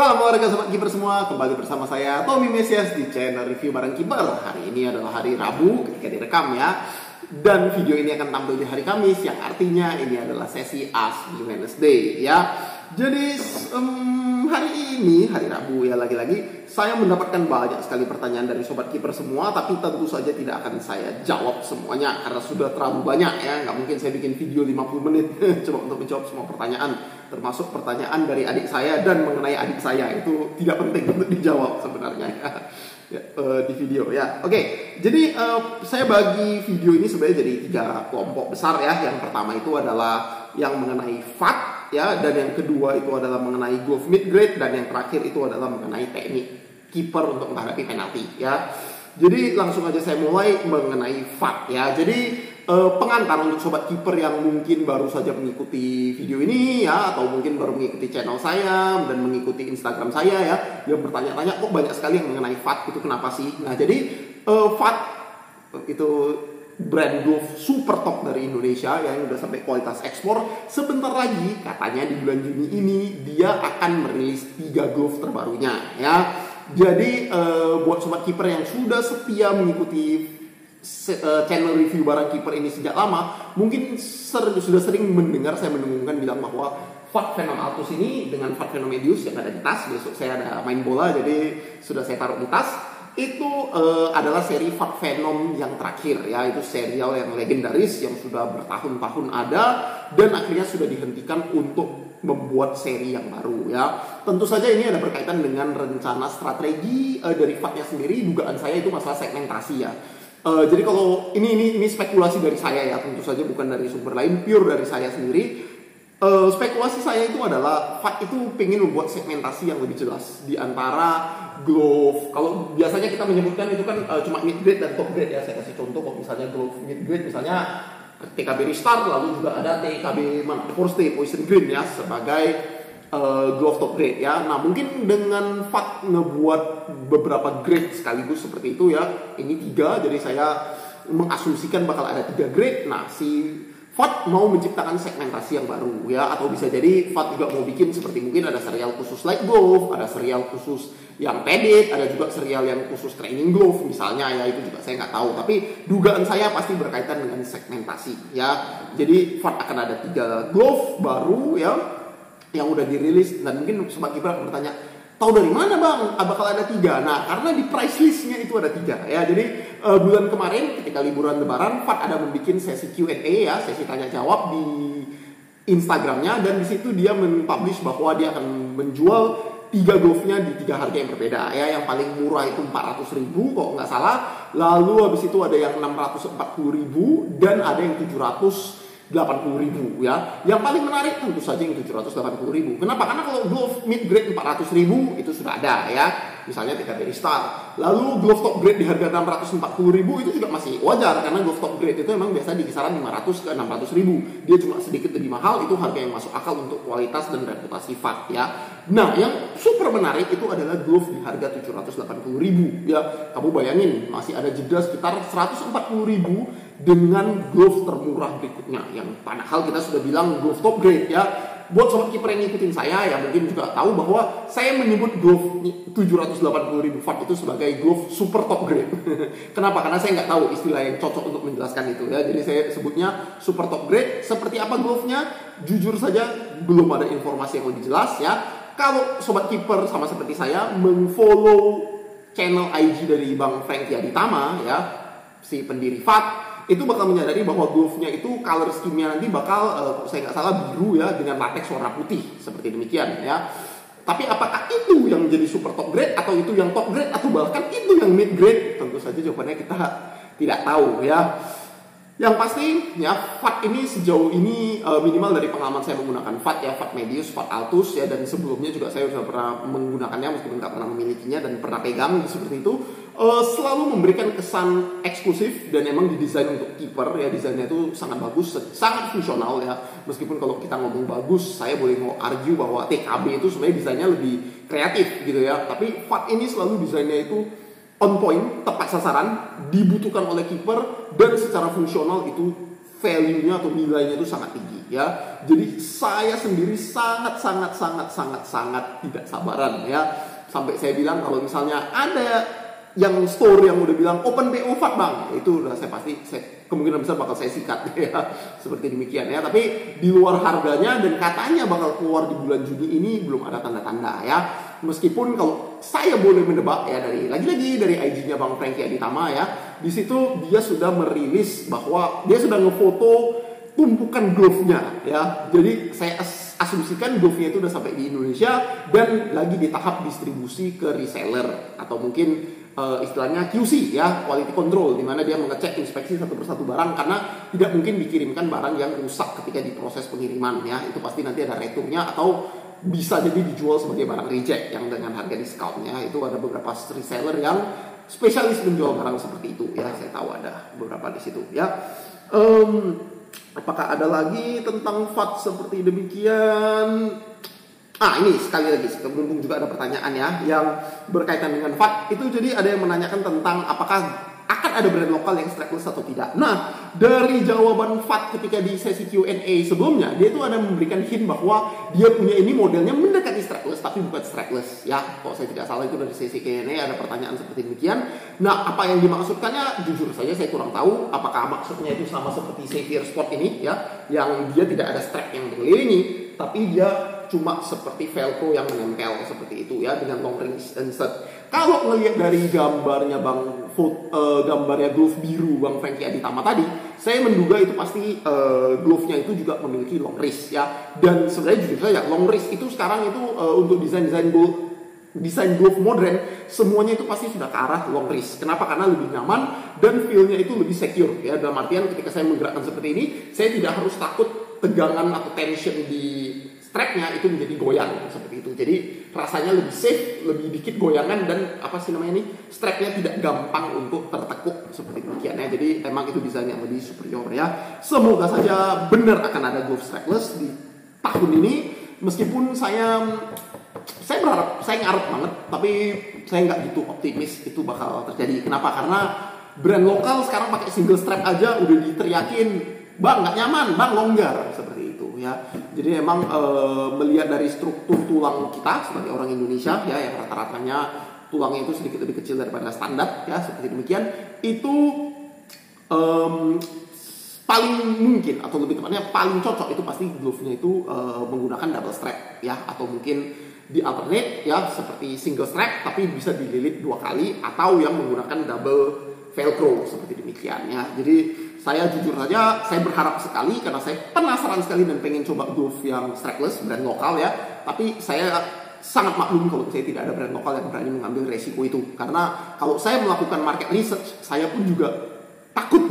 Salam olahraga sobat kiper semua, kembali bersama saya Tommy Mesias di channel review barang kiper. Hari ini adalah hari Rabu ketika direkam ya. Dan video ini akan tampil di hari Kamis, yang artinya ini adalah sesi Ask Wednesday ya. Jadi hari ini, hari Rabu ya, lagi-lagi saya mendapatkan banyak sekali pertanyaan dari sobat kiper semua. Tapi tentu saja tidak akan saya jawab semuanya karena sudah terlalu banyak ya. Nggak mungkin saya bikin video 50 menit coba untuk menjawab semua pertanyaan, termasuk pertanyaan dari adik saya dan mengenai adik saya. Itu tidak penting untuk dijawab sebenarnya ya, di video ya. Oke, jadi saya bagi video ini sebenarnya jadi 3 kelompok besar ya. Yang pertama itu adalah yang mengenai FAT ya, dan yang kedua itu adalah mengenai glove mid grade, dan yang terakhir itu adalah mengenai teknik kiper untuk menghadapi penalti ya. Jadi langsung aja saya mulai mengenai FAT ya. Jadi pengantar untuk sobat kiper yang mungkin baru saja mengikuti video ini ya, atau mungkin baru mengikuti channel saya dan mengikuti Instagram saya ya, yang bertanya-tanya kok banyak sekali yang mengenai FAT, itu kenapa sih? Nah, jadi FAT itu brand glove super top dari Indonesia yang udah sampai kualitas ekspor. Sebentar lagi katanya di bulan Juni ini dia akan merilis 3 glove terbarunya ya. Jadi buat sobat kiper yang sudah setia mengikuti channel review barang kiper ini sejak lama, mungkin sudah sering mendengar saya mendengungkan bilang bahwa FAT Venom Altus ini dengan FAT Venom Medius yang ada di tas, besok saya ada main bola jadi sudah saya taruh di tas. Itu adalah seri FAT Venom yang terakhir ya. Itu serial yang legendaris yang sudah bertahun-tahun ada dan akhirnya sudah dihentikan untuk membuat seri yang baru ya. Tentu saja ini ada berkaitan dengan rencana strategi dari FAT-nya sendiri. Dugaan saya itu masalah segmentasi ya. Jadi kalau ini spekulasi dari saya ya, tentu saja bukan dari sumber lain, pure dari saya sendiri. Spekulasi saya itu adalah FAT itu pengen membuat segmentasi yang lebih jelas di antara glove. Kalau biasanya kita menyebutkan itu kan cuma mid grade dan top grade ya. Saya kasih contoh, kalau misalnya glove mid grade misalnya TKB Restart, lalu juga ada TKB Forstay Poison Green ya sebagai glove top grade ya. Nah, mungkin dengan FAT ngebuat beberapa grade sekaligus seperti itu ya. Ini 3, jadi saya mengasumsikan bakal ada 3 grade. Nah, si FAT mau menciptakan segmentasi yang baru ya, atau bisa jadi FAT juga mau bikin seperti mungkin ada serial khusus light glove, ada serial khusus yang padded, ada juga serial yang khusus training glove misalnya ya. Itu juga saya nggak tahu, tapi dugaan saya pasti berkaitan dengan segmentasi ya. Jadi FAT akan ada 3 glove baru ya yang udah dirilis, dan mungkin sobat kiper akan bertanya, tahu dari mana bang bakal ada 3? Nah, karena di price listnya itu ada 3 ya. Jadi bulan kemarin ketika liburan lebaran, FAT ada membuat sesi Q&A ya, sesi tanya jawab di Instagramnya, dan di situ dia mempublish bahwa dia akan menjual 3 glove-nya di 3 harga yang berbeda ya. Yang paling murah itu 400.000 kok nggak salah, lalu habis itu ada yang 640.000 dan ada yang 780.000 ya. Yang paling menarik tentu saja yang 780.000. Kenapa? Karena kalau glove mid grade 400.000 itu sudah ada ya, misalnya TKB Restart. Lalu glove top grade di harga 640.000 itu juga masih wajar, karena glove top grade itu memang biasa di kisaran 500 ke 600.000. Dia cuma sedikit lebih mahal, itu harga yang masuk akal untuk kualitas dan reputasi FAT ya. Nah, yang super menarik itu adalah glove di harga 780.000 ya. Kamu bayangin masih ada jeda sekitar 140.000 dengan glove termurah berikutnya, yang padahal kita sudah bilang glove top grade ya. Buat sobat kiper yang ngikutin saya ya mungkin juga tahu bahwa saya menyebut glove 780.000 FAT itu sebagai glove super top grade. Kenapa? Karena saya nggak tahu istilah yang cocok untuk menjelaskan itu ya. Jadi saya sebutnya super top grade. Seperti apa glove-nya? Jujur saja belum ada informasi yang lebih jelas ya. Kalau sobat kiper sama seperti saya mengfollow channel IG dari Bang Franky Aditama ya, si pendiri FAT, itu bakal menyadari bahwa glove-nya itu color scheme-nya nanti bakal saya nggak salah biru ya, dengan latex warna putih seperti demikian ya. Tapi apakah itu yang menjadi super top grade, atau itu yang top grade, atau bahkan itu yang mid grade? Tentu saja jawabannya kita tidak tahu ya. Yang pasti ya, FAT ini sejauh ini minimal dari pengalaman saya menggunakan FAT ya, FAT Medius, FAT Altus ya, dan sebelumnya juga saya sudah pernah menggunakannya meskipun nggak pernah memilikinya dan pernah pegang seperti itu, selalu memberikan kesan eksklusif dan emang didesain untuk kiper ya. Desainnya itu sangat bagus, sangat fungsional ya. Meskipun kalau kita ngomong bagus, saya boleh mau argue bahwa TKB itu sebenarnya desainnya lebih kreatif gitu ya. Tapi FAT ini selalu desainnya itu on point, tepat sasaran, dibutuhkan oleh kiper, dan secara fungsional itu value-nya atau nilainya itu sangat tinggi ya. Jadi saya sendiri sangat tidak sabaran ya. Sampai saya bilang kalau misalnya ada yang store yang udah bilang open PO VAT bang, itu udah kemungkinan besar bakal saya sikat ya, seperti demikian ya. Tapi di luar harganya dan katanya bakal keluar di bulan Juni ini belum ada tanda-tanda ya. Meskipun kalau saya boleh menebak ya dari lagi-lagi dari IG-nya Bang Frankie Aditama ya, di situ dia sudah merilis bahwa dia sudah ngefoto tumpukan glove-nya ya. Jadi saya asumsikan glove-nya itu udah sampai di Indonesia dan lagi di tahap distribusi ke reseller atau mungkin istilahnya QC ya, quality control, di mana dia mengecek inspeksi satu persatu barang karena tidak mungkin dikirimkan barang yang rusak ketika diproses pengiriman ya. Itu pasti nanti ada returnya atau bisa jadi dijual sebagai barang reject yang dengan harga discountnya. Itu ada beberapa reseller yang spesialis menjual barang seperti itu ya, saya tahu ada beberapa di situ ya. Apakah ada lagi tentang VAT seperti demikian? Ini sekali lagi, berhubung juga ada pertanyaan ya yang berkaitan dengan VAT itu. Jadi ada yang menanyakan tentang apakah akan ada brand lokal yang strapless atau tidak. Nah, dari jawaban VAT ketika di sesi Q&A sebelumnya, dia itu ada memberikan hint bahwa dia punya ini modelnya mendekati strapless tapi bukan strapless ya. Kalau saya tidak salah itu dari sesi Q&A ada pertanyaan seperti demikian. Nah, apa yang dimaksudkannya jujur saja saya kurang tahu. Apakah maksudnya itu sama seperti Savior Sport ini ya, yang dia tidak ada strap yang mengelilingi, tapi dia cuma seperti velcro yang menempel seperti itu ya, dengan long range insert. Kalau ngelihat dari gambarnya gambarnya glove biru Bang Frankie Aditama tadi, saya menduga itu pasti glove-nya itu juga memiliki long wrist ya. Dan sebenarnya jujur saja long wrist itu sekarang itu untuk desain glove modern semuanya itu pasti sudah ke arah long wrist. Kenapa? Karena lebih nyaman dan feel-nya itu lebih secure ya. Dalam artian ketika saya menggerakkan seperti ini, saya tidak harus takut tegangan atau tension di strapnya itu menjadi goyang seperti itu. Jadi rasanya lebih safe, lebih dikit goyangan dan strapnya tidak gampang untuk tertekuk seperti demikian ya. Jadi emang itu desain yang lebih superior ya. Semoga saja benar akan ada glove strapless di tahun ini. Meskipun saya berharap, saya ngarep banget, tapi saya nggak gitu optimis itu bakal terjadi. Kenapa? Karena brand lokal sekarang pakai single strap aja udah diteriakin, bang nggak nyaman, bang longgar seperti itu ya. Jadi memang melihat dari struktur tulang kita sebagai orang Indonesia ya, yang rata-ratanya tulangnya itu sedikit lebih kecil daripada standar ya, seperti demikian, itu paling mungkin atau lebih tepatnya paling cocok itu pasti glove-nya itu menggunakan double strap ya, atau mungkin di alternate ya seperti single strap tapi bisa dililit 2 kali, atau yang menggunakan double velcro seperti demikian ya. Jadi saya jujur saja, saya berharap sekali karena saya penasaran sekali dan pengen coba glove yang strapless brand lokal ya. Tapi saya sangat maklum kalau saya tidak ada brand lokal yang berani mengambil resiko itu. Karena kalau saya melakukan market research, saya pun juga takut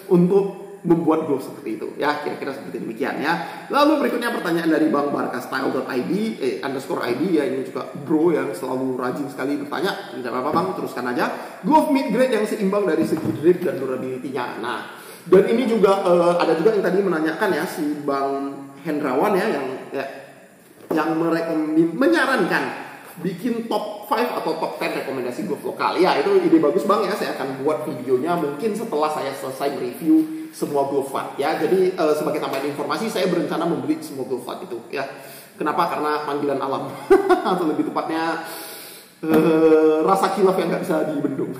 untuk membuat glove seperti itu ya, kira-kira seperti demikian ya. Lalu berikutnya pertanyaan dari Bang barkastyle.id _id ya, ini juga bro yang selalu rajin sekali bertanya. Tidak apa-apa Bang, teruskan aja. Glove mid grade yang seimbang dari segi grip dan durability-nya. Nah, dan ini juga ada juga yang tadi menanyakan ya, si Bang Hendrawan ya yang menyarankan bikin top 5 atau top 10 rekomendasi glove lokal. Ya, itu ide bagus Bang ya. Saya akan buat videonya mungkin setelah saya selesai mereview semua glove VAT ya. Jadi sebagai tambahan informasi, saya berencana membeli semua glove VAT itu ya. Kenapa? Karena panggilan alam atau lebih tepatnya rasa khilaf yang nggak bisa dibendung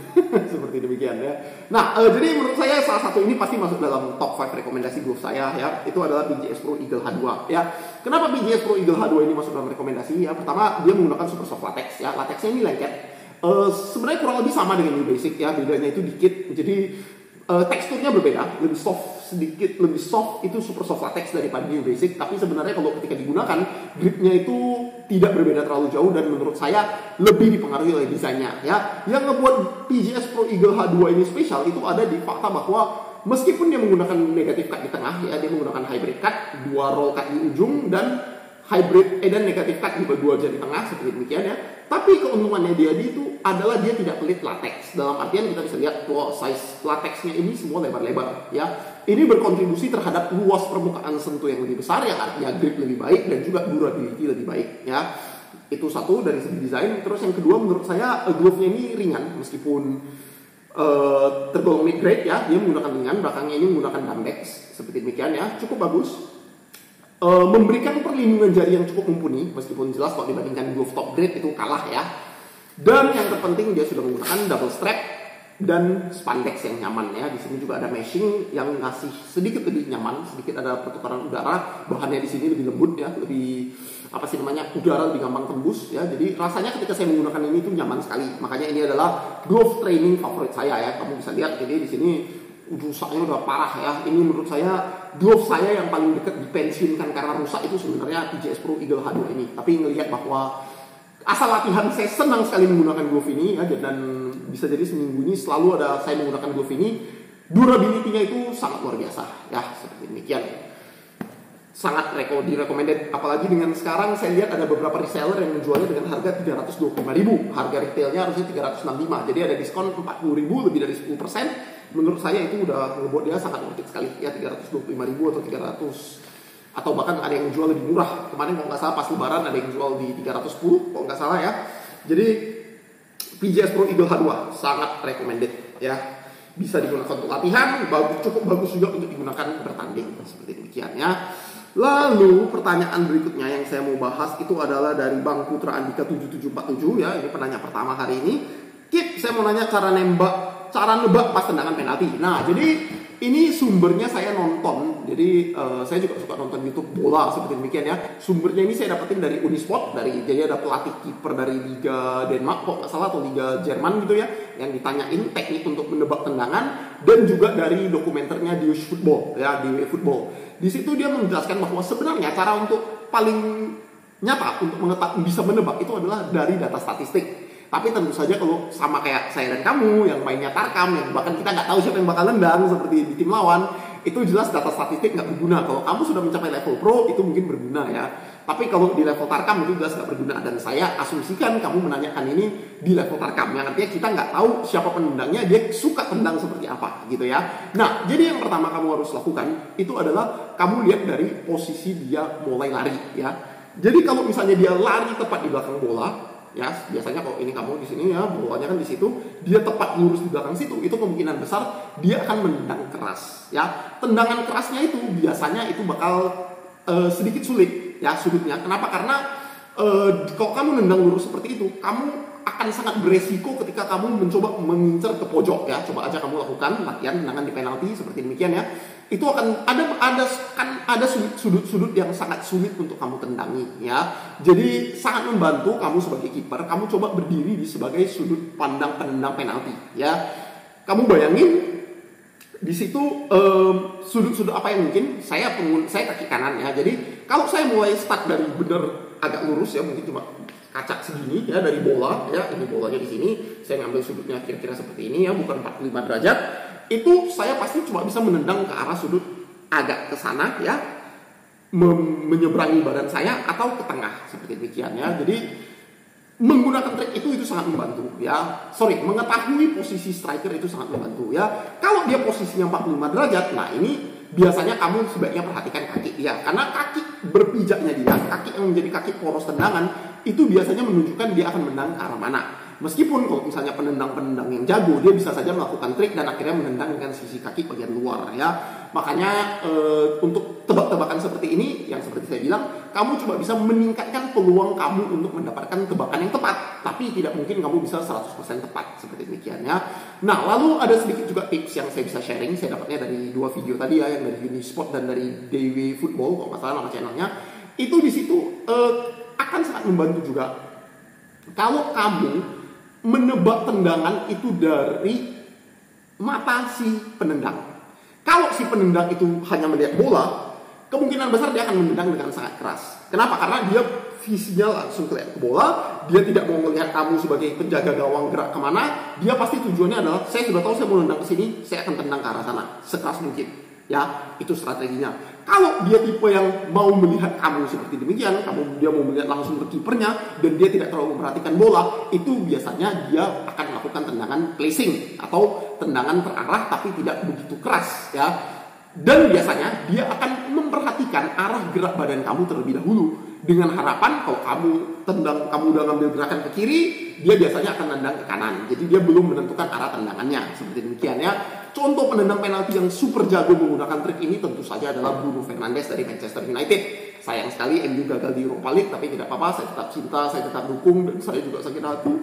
seperti demikian ya. Nah, jadi menurut saya salah satu ini pasti masuk dalam top 5 rekomendasi glove saya ya. Itu adalah BGS Pro Eagle H2 ya. Kenapa BGS Pro Eagle H2 ini masuk dalam rekomendasi ya? Pertama, dia menggunakan super soft latex ya. Latexnya ini lengket. Sebenarnya kurang lebih sama dengan New Basic ya. Bedanya itu dikit. Jadi teksturnya berbeda, lebih soft sedikit, lebih soft itu super soft latex daripada New Basic. Tapi sebenarnya kalau ketika digunakan, gripnya itu tidak berbeda terlalu jauh dan menurut saya lebih dipengaruhi oleh desainnya ya. Yang ngebuat BGS Pro Eagle H2 ini spesial itu ada di fakta bahwa meskipun dia menggunakan negatif cut di tengah ya, dia menggunakan hybrid cut, 2 roll cut di ujung dan hybrid dan negatif cut di 2 jari tengah seperti demikian ya. Tapi keuntungannya dia itu adalah dia tidak pelit latex. Dalam artian kita bisa lihat size latexnya ini semua lebar-lebar ya. Ini berkontribusi terhadap luas permukaan sentuh yang lebih besar, yang artinya grip lebih baik dan juga durability lebih baik ya. Itu satu dari segi desain. Terus yang kedua menurut saya glove-nya ini ringan meskipun tergolong mid grade ya. Dia menggunakan ringan, belakangnya ini menggunakan Dambex seperti demikian ya. Cukup bagus. memberikan perlindungan jari yang cukup mumpuni, meskipun jelas kalau dibandingkan glove top grade itu kalah ya. Dan yang terpenting dia sudah menggunakan double strap dan spandex yang nyaman ya. Di sini juga ada meshing yang ngasih sedikit lebih nyaman, sedikit ada pertukaran udara. Bahannya di sini lebih lembut ya, lebih udara lebih gampang tembus ya. Jadi rasanya ketika saya menggunakan ini tuh nyaman sekali. Makanya ini adalah glove training favorit saya ya. Kamu bisa lihat jadi di sini rusaknya udah parah ya. Ini menurut saya glove saya yang paling dekat dipensiunkan karena rusak itu sebenarnya PJS Pro Eagle H2 ini. Tapi ngelihat bahwa asal latihan saya senang sekali menggunakan glove ini ya, dan bisa jadi seminggu ini selalu ada saya menggunakan glove ini. Durability-nya itu sangat luar biasa ya, seperti demikian. Sangat recommended, apalagi dengan sekarang saya lihat ada beberapa reseller yang menjualnya dengan harga 325.000. Harga retailnya harusnya 365. Jadi ada diskon 40.000, lebih dari 10%. Menurut saya itu udah ngebuat dia sangat worth it sekali ya, 325.000 atau 300, atau bahkan ada yang jual lebih murah. Kemarin kalau nggak salah pas lebaran ada yang jual di 310 kalau nggak salah ya. Jadi PJS Pro Eagle H2 sangat recommended ya, bisa digunakan untuk latihan, cukup bagus juga untuk digunakan bertanding seperti demikian ya. Lalu pertanyaan berikutnya yang saya mau bahas itu adalah dari Bang Putra Andika 7747 ya, ini penanya pertama hari ini. Kit, saya mau nanya cara nebak pas tendangan penalti. Nah, jadi ini sumbernya saya nonton. Jadi saya juga suka nonton YouTube bola seperti demikian ya. Sumbernya ini saya dapetin dari Unisport, jadi ada pelatih kiper dari Liga Denmark kok nggak salah, atau Liga Jerman gitu ya, yang ditanyain teknik untuk menebak tendangan, dan juga dari dokumenternya di Football ya, di Football. Di situ dia menjelaskan bahwa sebenarnya cara untuk paling nyata untuk bisa menebak itu adalah dari data statistik. Tapi tentu saja kalau sama kayak saya dan kamu yang mainnya tarkam, yang bahkan kita nggak tahu siapa yang bakal nendang seperti di tim lawan, itu jelas data statistik nggak berguna. Kalau kamu sudah mencapai level pro itu mungkin berguna ya. Tapi kalau di level tarkam itu jelas nggak berguna. Dan saya asumsikan kamu menanyakan ini di level tarkam, yang artinya kita nggak tahu siapa penendangnya, dia suka tendang seperti apa gitu ya. Nah, jadi yang pertama kamu harus lakukan itu adalah kamu lihat dari posisi dia mulai lari ya. Jadi kalau misalnya dia lari tepat di belakang bola, ya biasanya kalau ini kamu di sini ya, bolanya kan di situ, dia tepat lurus di belakang situ, itu kemungkinan besar dia akan menendang keras ya. Tendangan kerasnya itu biasanya itu bakal sedikit sulit ya sudutnya. Kenapa? Karena kalau kamu nendang lurus seperti itu, kamu akan sangat beresiko ketika kamu mencoba mengincar ke pojok ya. Coba aja kamu lakukan latihan tendangan di penalti seperti demikian ya. Itu akan ada sudut-sudut yang sangat sulit untuk kamu tendangi ya. Jadi sangat membantu kamu sebagai kiper, kamu coba berdiri di sebagai sudut pandang penendang penalti ya. Kamu bayangin di situ sudut-sudut apa yang mungkin saya kaki kanan ya. Jadi kalau saya mulai start dari benar agak lurus ya, mungkin cuma kaca segini ya dari bola ya, ini bolanya di sini, saya ngambil sudutnya kira-kira seperti ini ya, bukan 45 derajat. Itu saya pasti cuma bisa menendang ke arah sudut agak ke sana ya, menyeberangi badan saya atau ke tengah seperti demikian ya. Jadi menggunakan trik itu sangat membantu ya. Mengetahui posisi striker itu sangat membantu ya. Kalau dia posisinya 45 derajat, nah ini biasanya kamu sebaiknya perhatikan kaki dia, karena kaki berpijaknya dia, kaki yang menjadi kaki poros tendangan itu biasanya menunjukkan dia akan menendang ke arah mana. Meskipun kalau misalnya penendang-penendang yang jago, dia bisa saja melakukan trik dan akhirnya menendang dengan sisi kaki bagian luar ya. Makanya untuk tebak-tebakan seperti ini, yang seperti saya bilang, kamu coba bisa meningkatkan peluang kamu untuk mendapatkan tebakan yang tepat. Tapi tidak mungkin kamu bisa 100% tepat seperti demikian ya. Nah, lalu ada sedikit juga tips yang saya bisa sharing. Saya dapatnya dari 2 video tadi ya, yang dari Unisport dan dari DW Football, kalau nggak salah nama channelnya. Itu di situ akan sangat membantu juga kalau kamu menebak tendangan itu dari mata si penendang. Kalau si penendang itu hanya melihat bola, kemungkinan besar dia akan menendang dengan sangat keras. Kenapa? Karena dia visinya langsung kelihatan ke bola, dia tidak mau melihat kamu sebagai penjaga gawang gerak kemana. Dia pasti tujuannya adalah, saya sudah tahu saya mau nendang ke sini, saya akan tendang ke arah sana sekeras mungkin. Ya, itu strateginya. Kalau dia tipe yang mau melihat kamu seperti demikian, dia mau melihat langsung ke kipernya dan dia tidak terlalu memperhatikan bola, itu biasanya dia akan melakukan tendangan placing atau tendangan terarah tapi tidak begitu keras ya. Dan biasanya dia akan memperhatikan arah gerak badan kamu terlebih dahulu, dengan harapan kalau kamu udah ngambil gerakan ke kiri, dia biasanya akan nendang ke kanan. Jadi dia belum menentukan arah tendangannya seperti demikian ya. Contoh penendang penalti yang super jago menggunakan trik ini tentu saja adalah Bruno Fernandes dari Manchester United. sayang sekali MU gagal di Europa League, tapi tidak apa-apa, saya tetap cinta, saya tetap dukung, dan saya juga sakit hati.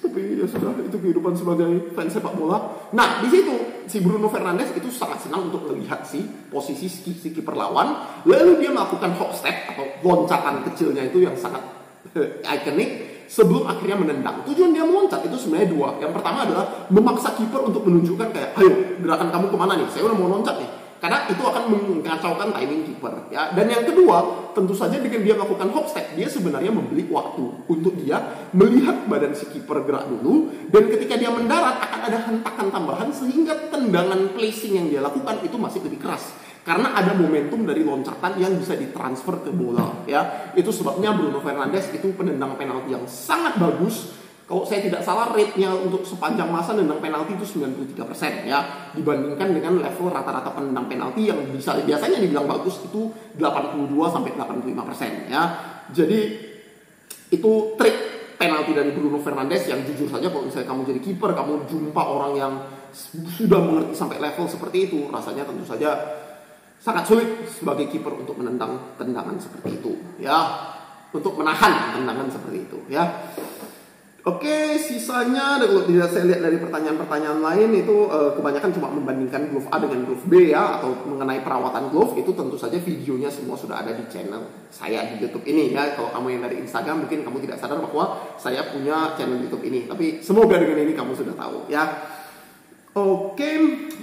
Tapi ya sudah, itu kehidupan sebagai fans sepak bola. Nah, di situ si Bruno Fernandes itu sangat senang untuk melihat si posisi si kiper lawan, lalu dia melakukan hop step atau loncatan kecilnya itu yang sangat ikonik sebelum akhirnya menendang. Tujuan dia meloncat itu sebenarnya dua. Yang pertama adalah memaksa kiper untuk menunjukkan kayak, ayo gerakan kamu kemana nih? Saya udah mau loncat nih. Karena itu akan mengacaukan timing kiper. Ya. Dan yang kedua, tentu saja dengan dia melakukan hop step, dia sebenarnya membeli waktu untuk dia melihat badan si kiper gerak dulu. Dan ketika dia mendarat akan ada hentakan tambahan sehingga tendangan placing yang dia lakukan itu masih lebih keras. Karena ada momentum dari loncatan yang bisa ditransfer ke bola, ya. Itu sebabnya Bruno Fernandes itu penendang penalti yang sangat bagus. Kalau saya tidak salah rate-nya untuk sepanjang masa nendang penalti itu 93% ya, dibandingkan dengan level rata-rata penendang penalti yang biasanya dibilang bagus itu 82-85% ya. Jadi itu trik penalti dari Bruno Fernandes yang jujur saja kalau misalnya kamu jadi kiper, kamu jumpa orang yang sudah mengerti sampai level seperti itu, rasanya tentu saja sangat sulit sebagai kiper untuk menendang tendangan seperti itu ya, untuk menahan tendangan seperti itu ya. Oke, sisanya kalau tidak saya lihat dari pertanyaan-pertanyaan lain itu kebanyakan cuma membandingkan glove A dengan glove B ya, atau mengenai perawatan glove. Itu tentu saja videonya semua sudah ada di channel saya di YouTube ini ya. Kalau kamu yang dari Instagram mungkin kamu tidak sadar bahwa saya punya channel YouTube ini, tapi semoga dengan ini kamu sudah tahu ya. Oke,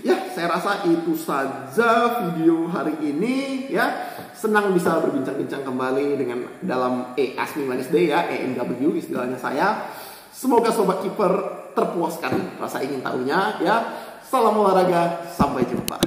ya saya rasa itu saja video hari ini ya. Senang bisa berbincang-bincang kembali dengan dalam Ask Me Wednesday ya, AMW istilahnya saya. Semoga sobat kiper terpuaskan rasa ingin tahunya ya. Salam olahraga, sampai jumpa.